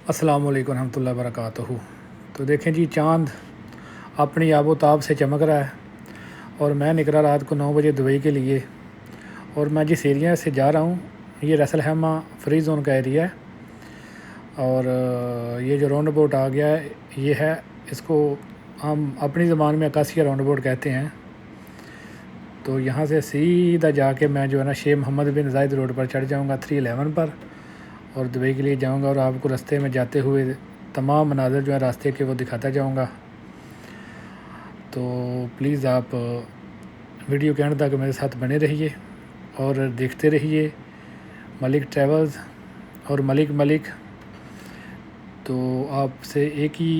अस्सलाम वालेकुम रहमतुल्लाहि व बरकातहू। तो देखें जी, चाँद अपनी आबोताब से चमक रहा है और मैं निकला रात को 9 बजे दुबई के लिए। और मैं जिस एरिया से जा रहा हूँ ये रसल हैमा फ्री ज़ोन का एरिया है। और ये जो राउंड अबाउट आ गया है ये है, इसको हम अपनी ज़बान में अकासिया राउंड अबाउट कहते हैं। तो यहाँ से सीधा जाके मैं जो है ना शेख मोहम्मद बिन ज़ायद रोड पर चढ़ जाऊँगा 311 पर और दुबई के लिए जाऊंगा। और आपको रास्ते में जाते हुए तमाम मनाज़र जो है रास्ते के वो दिखाता जाऊंगा। तो प्लीज़ आप वीडियो के एंड तक मेरे साथ बने रहिए और देखते रहिए मलिक ट्रैवल्स और मलिक। तो आपसे एक ही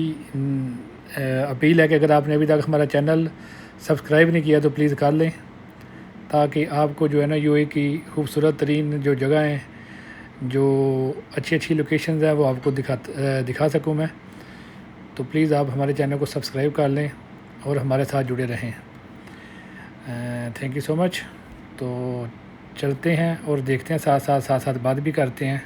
अपील है कि अगर आपने अभी तक हमारा चैनल सब्सक्राइब नहीं किया तो प्लीज़ कर लें, ताकि आपको जो है ना यूएई की खूबसूरत तरीन जो जगह हैं, जो अच्छी लोकेशंस हैं, वो आपको दिखा सकूं मैं। तो प्लीज़ आप हमारे चैनल को सब्सक्राइब कर लें और हमारे साथ जुड़े रहें। Thank you so much. तो चलते हैं और देखते हैं, साथ बात भी करते हैं।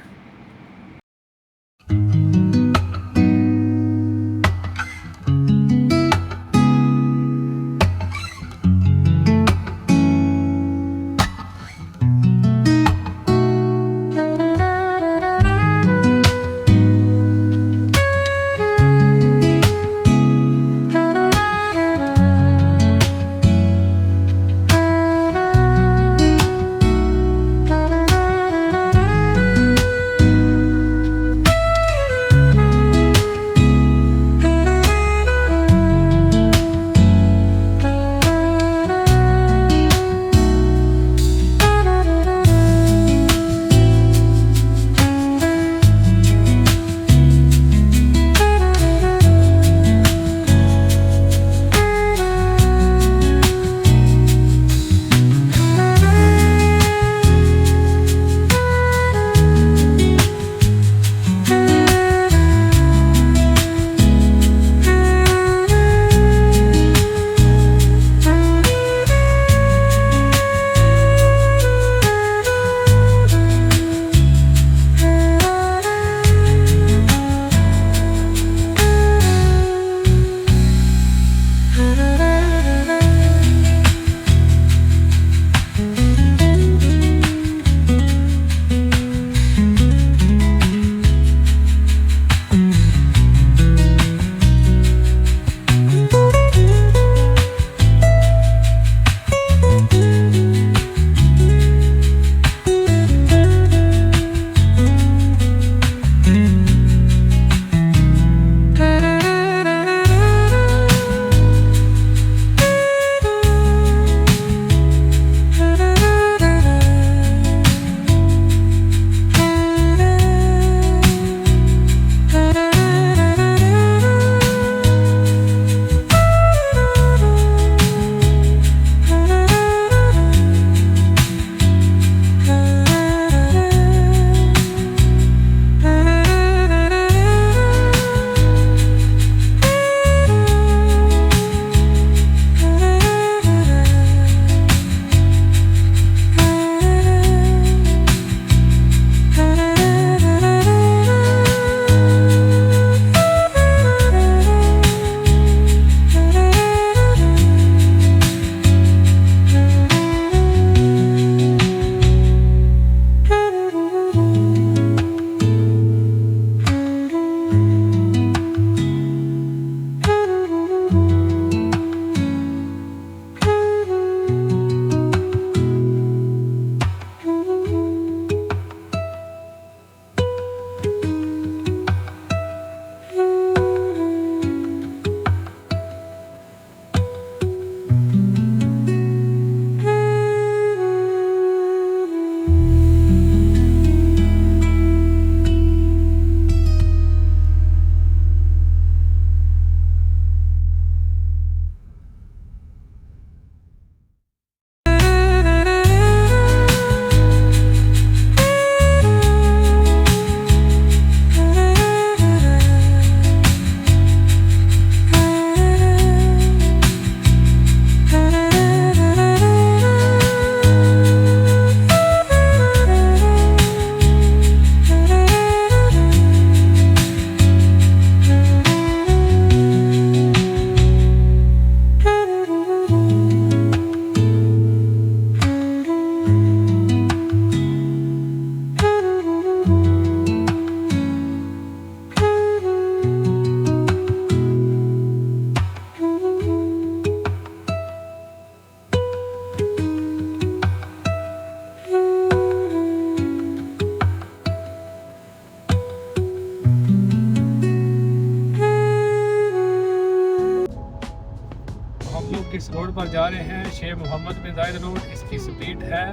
पर जा रहे हैं, शेख मोहम्मद बिन जायद रोड। इसकी स्पीड है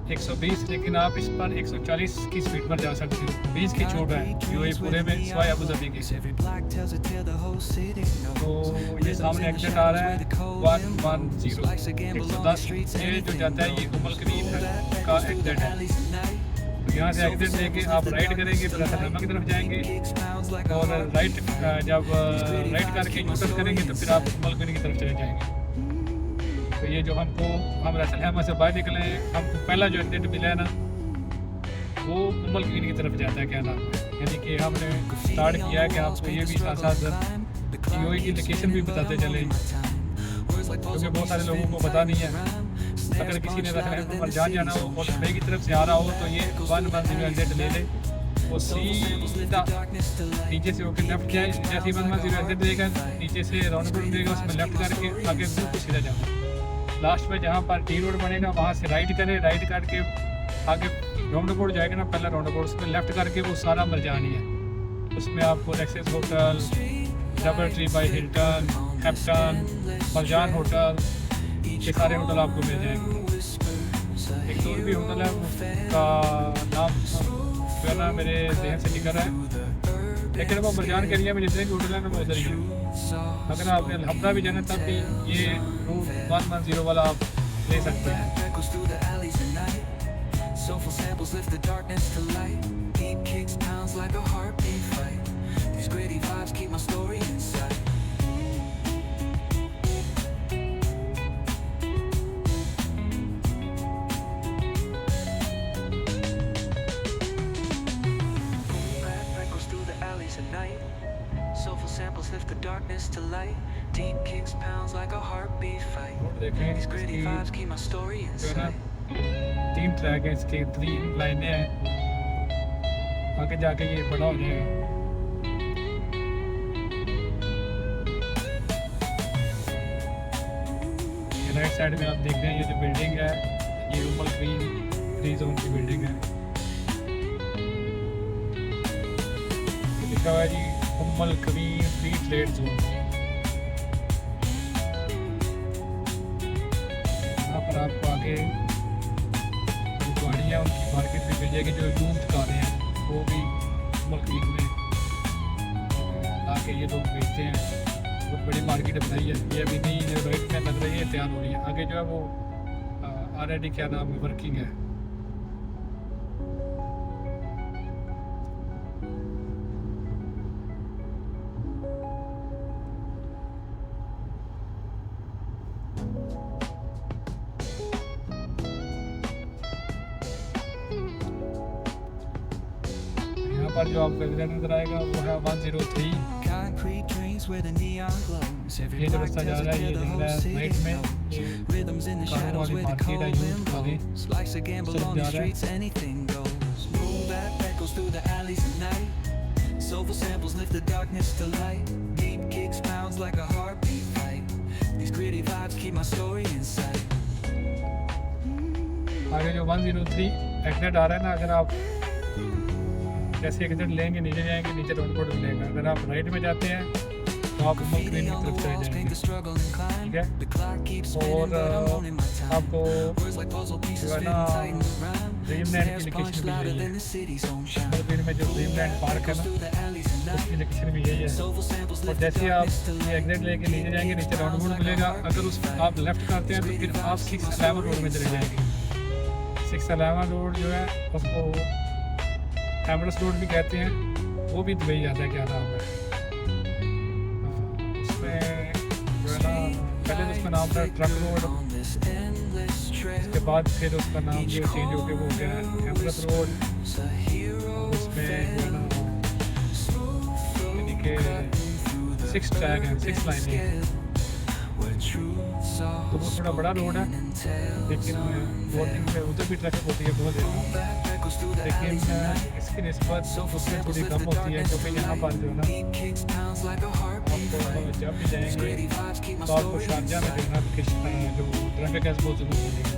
120, लेकिन आप इस पर 140 की स्पीड पर जा सकते हो। 20 की छूट है यूएई पूरे में सिवाय अबू धाबी की। तो ये सामने एग्जिट आ रहा है 110 110। ये जो जाता है ये उमल क्वीन है का एग्जिट है। तो यहाँ से एग्जिट लेके आप राइट करेंगे फिर असलमा की तरफ जाएंगे, और राइट जब राइट करके यूटर्न करेंगे तो फिर आप उमल क्वीन की तरफ चले जाएंगे। तो ये जो हम रसलहमा से बाहर निकले हैं, हमको पहला जो एग्जिट मिला है ना वो उमल क्वीन की तरफ जाता है। क्या नाम है, यानी कि हमने स्टार्ट किया है कि आपको ये भी साथ साथ यूएई की लोकेशन भी बताते चले, क्योंकि बहुत सारे लोगों को पता नहीं है। अगर किसी ने रसलहमा पर जाना हो और दुबई की तरफ से आ रहा हो तो ये 110 एग्जिट ले ले, वो सीधा नीचे से होकर लेफ्ट जाए। जैसे 110 एग्जिट देगा नीचे से राउंड देगा, उसमें लेफ्ट करके आगे बिल्कुल सीधा जाओ। लास्ट में जहाँ पर टी रोड बनेगा वहाँ से राइट करें, राइट करके आगे राउंड बोर्ड जाएगा ना, पहला राउंड बोर्ड उसमें लेफ्ट करके वो सारा मरजानी है। उसमें आपको Access hotel, DoubleTree by Hilton, Hampton, Marjan hotel, ये सारे होटल आपको मिल जाएंगे। एक और भी होटल है उसका नाम जो है ना मेरे जहन से निकल रहा है, लेकिन वो मरजान के एरिया में जितने भी होटल हैं ना वो उधर ही है। अगर आपने अलहमदा भी जाना तब भी ये रूट 110 वाला आप ले सकते हैं। Soulful samples lift the darkness to light. Deep kicks pounds like a heartbeat fight. These gritty vibes keep my story inside. 3 track है इसके, 3 लाइनें हैं, आगे जाके ये बड़ा हो जाएगा। राइट साइड में आप देख रहे हैं ये जो बिल्डिंग है ये उमल क्वीन फ्री जोन की बिल्डिंग है। लिखा हुआ है जी उम्मल क्वीन फ्री ट्रेड जोन। यहाँ पर आपको आगे गाड़ियाँ उनकी मार्केट में मिल जाएगी, जो यूज कारें हैं वो भी उम्मल क्वीन में आके ये लोग बेचते हैं। बहुत बड़ी मार्केट बनाई है, ये अभी नहीं जो राइट में लग रही है तैयार हो रही है। आगे जो है वो ऑलरेडी क्या नाम है वर्किंग है। पर जो आपको एग्जिट नजर आएगा वो है 103। ये जो रास्ता जा रहा है ये जा रहा है राइट में, कारों वाली मार्केट है यूथ वाली तरफ जा रहा है। Soulful samples lift the darkness to light. Deep kicks pounds like a heartbeat fight. These gritty vibes keep my story inside. आगे जो 103 एग्जिट आ रहा है ना, अगर आप जैसे एग्जिट लेंगे नीचे जाएंगे, नीचे राउंड बोर्ड मिलेगा। अगर आप राइट में जाते हैं तो आप उमल क्वीन की तरफ चले जाएंगे, ठीक है। और आपको जो है ना ड्रीमलैंड की लोकेशन भी यही है। उमल क्वीन में जो ड्रीमलैंड पार्क है ना उसकी लोकेशन भी यही है। और जैसे आप ये एग्जिट लेके नीचे जाएंगे नीचे राउंड बोर्ड मिलेगा। अगर उस आप लेफ्ट करते हैं तो फिर आप 611 रोड में चले जाएंगे। 611 रोड जो है उसको एमरस रोड भी कहते हैं, वो भी दुबई आता है। क्या नाम है उसमें जो है ना, पहले तो उसका नाम था ट्रक रोड, उसके बाद फिर उसका नाम जो चेंज हो गया वो हो गया एमरस रोड। उसमें जो है ना यानी कि 6 ट्रैक हैं, 6 लाइन है, तो वो थोड़ा बड़ा रोड है। लेकिन बोटिंग में उधर भी ट्रैफिक होती है बहुत ज़्यादा, लेकिन इसकी निस्बत उसमें थोड़ी कम होती है, क्योंकि यहाँ पर जो है ना आपको जब भी जाएंगे तो आपको शारजा में जो है ना जो ट्रैफिक है बहुत ज़रूर मिलेगी।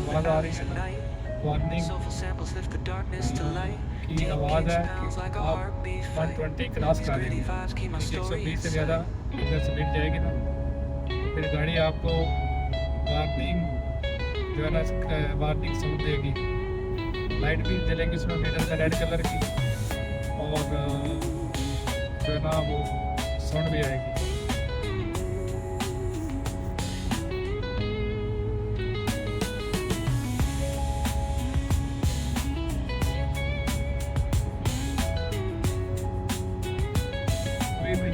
आवाज़ आ रही है। Warning Soulful samples lift the darkness to light. की Deep आवाज़ Kings है pounds कि like a आप heartbeat fight. 120 क्रॉस These कर रहे gritty हैं। vibes keep my story 120 से ज़्यादा inside. अगर स्पीड जाएगी ना तो फिर गाड़ी आपको वार्निंग जो है ना वार्निंग साउंड देगी। लाइट भी जलेगी उसमें मीटर में रेड कलर की, और जो है ना वो साउंड भी आएगी।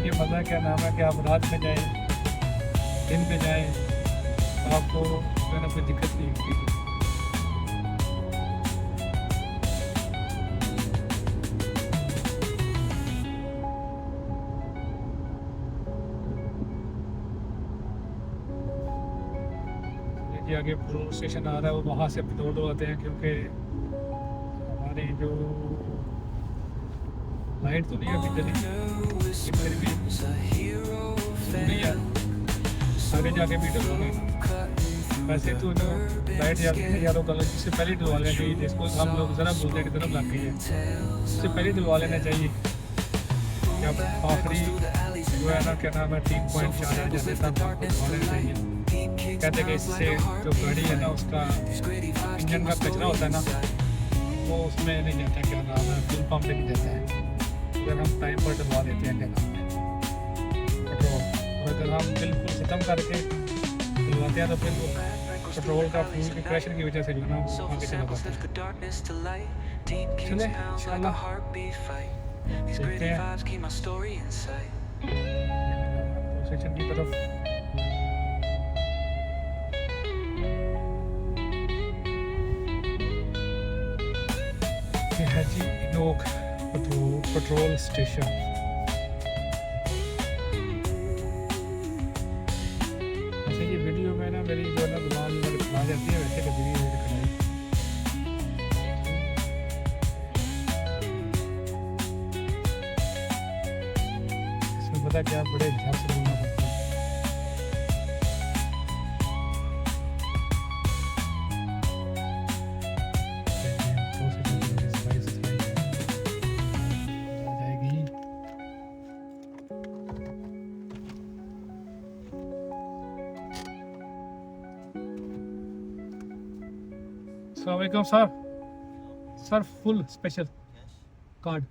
ये मज़ा क्या नाम है कि आप रात में जाएं, दिन पे जाएं, आपको जो है ना कोई दिक्कत नहीं होगी। ये आगे पेट्रोल स्टेशन आ रहा है और वहाँ से पेट्रोल डलवाते हैं, क्योंकि हमारी जो लाइट तो नहीं है अभी जली, लेकिन फिर भी जरूरी है, आगे जाके भी डलवाना है। वैसे तो जो लाइट जाती है येलो कलर की, इससे पहले डलवा लेना चाहिए, जिसको हम लोग ज़रा बोलते की तरफ लग गई है, इससे पहले डलवा लेना चाहिए। जब आखिरी जो है ना क्या नाम है 3.4 आ जाते तब डलवा लेना चाहिए। कहते हैं कि इससे जो गाड़ी है ना उसका इंजन का कचरा होता है ना वो उसमें नहीं जाता, क्या नाम है फ्यूल पम्प पे नहीं जाता है, अगर हम टाइम पर डलवा देते हैं क्या नाम है पेट्रोल। और अगर हम बिल्कुल ख़त्म करके डलवाते हैं तो फिर वो पेट्रोल का फ्यूल की प्रेशर की वजह से जो है ना वो आगे चला जाता है। चले इंशाल्लाह देखते हैं स्टेशन की तरफ। ये है जी इनोक पेट्रोल स्टेशन। वैसे ये वीडियो में ना मेरी जो है ना दुकान में खा जाती है, वैसे कभी नहीं दिखाई। इसमें पता क्या बड़े हिसाब से बोलना पड़ता है। अस्सलाम वालेकुम सर, फुल स्पेशल कार्ड